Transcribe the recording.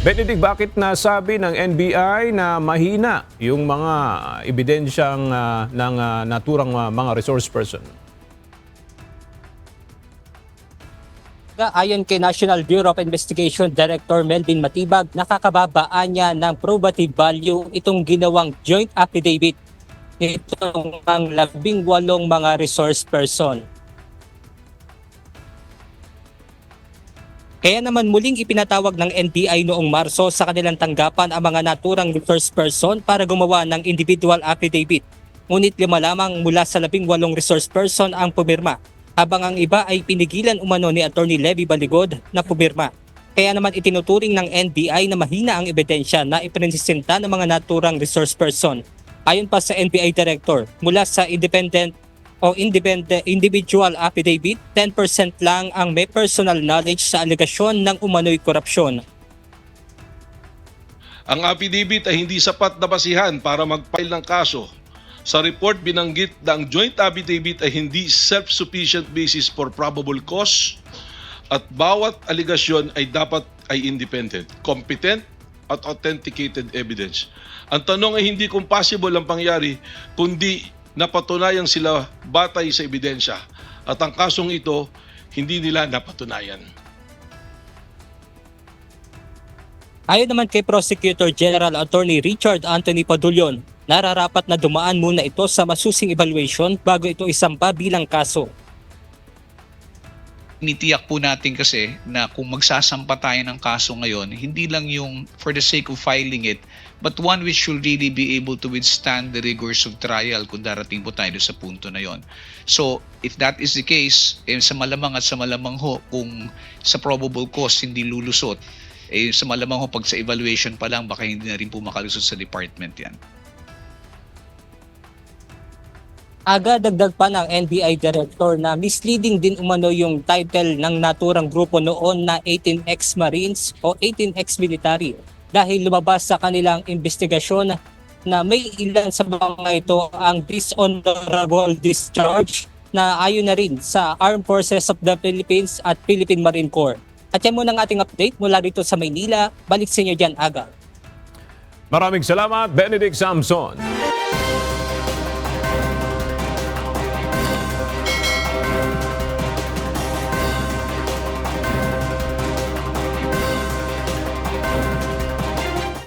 Benedict, bakit nasabi ng NBI na mahina yung mga ebidensyang ng naturang mga resource person? Ayon kay National Bureau of Investigation Director Melvin Matibag, nakakababaan niya ng probative value itong ginawang joint affidavit nitong ang 18 mga resource person. Kaya naman muling ipinatawag ng NBI noong Marso sa kanilang tanggapan ang mga naturang resource person para gumawa ng individual affidavit. Ngunit 5 lamang mula sa 18 resource person ang pumirma, habang ang iba ay pinigilan umano ni Attorney Levy Baligod na pumirma. Kaya naman itinuturing ng NBI na mahina ang ebidensya na ipresenta ng mga naturang resource person. Ayon pa sa NBI Director, mula sa independent individual affidavit, 10% lang ang may personal knowledge sa alegasyon ng umano'y korupsyon. Ang affidavit ay hindi sapat na basihan para mag-file ng kaso. Sa report binanggit na ang joint affidavit ay hindi self-sufficient basis for probable cause at bawat aligasyon ay dapat ay independent, competent at authenticated evidence. Ang tanong ay hindi kung possible ang pangyari, kundi napatunayang sila batay sa ebidensya. At ang kasong ito, hindi nila napatunayan. Ayon naman kay Prosecutor General Attorney Richard Anthony Padulyon, nararapat na dumaan muna ito sa masusing evaluation bago ito isampa bilang kaso. Nitiyak po natin kasi na kung magsasampa tayo ng kaso ngayon, hindi lang yung for the sake of filing it, but one which should really be able to withstand the rigors of trial kung darating po tayo sa punto na yon. So, if that is the case, sa malamang at sa malamang ho, kung sa probable cause hindi lulusot, sa malamang ho pag sa evaluation pa lang, baka hindi na rin po makalusot sa department yan. Aga dagdag pa ng NBI Director na misleading din umano yung title ng naturang grupo noon na 18 ex-Marines o 18 ex-military dahil lumabas sa kanilang investigasyon na may ilan sa mga ito ang dishonorable discharge na ayon na rin sa Armed Forces of the Philippines at Philippine Marine Corps. At yan muna ang ating update mula dito sa Maynila. Balik sa inyo dyan, Aga. Maraming salamat, Benedict Samson.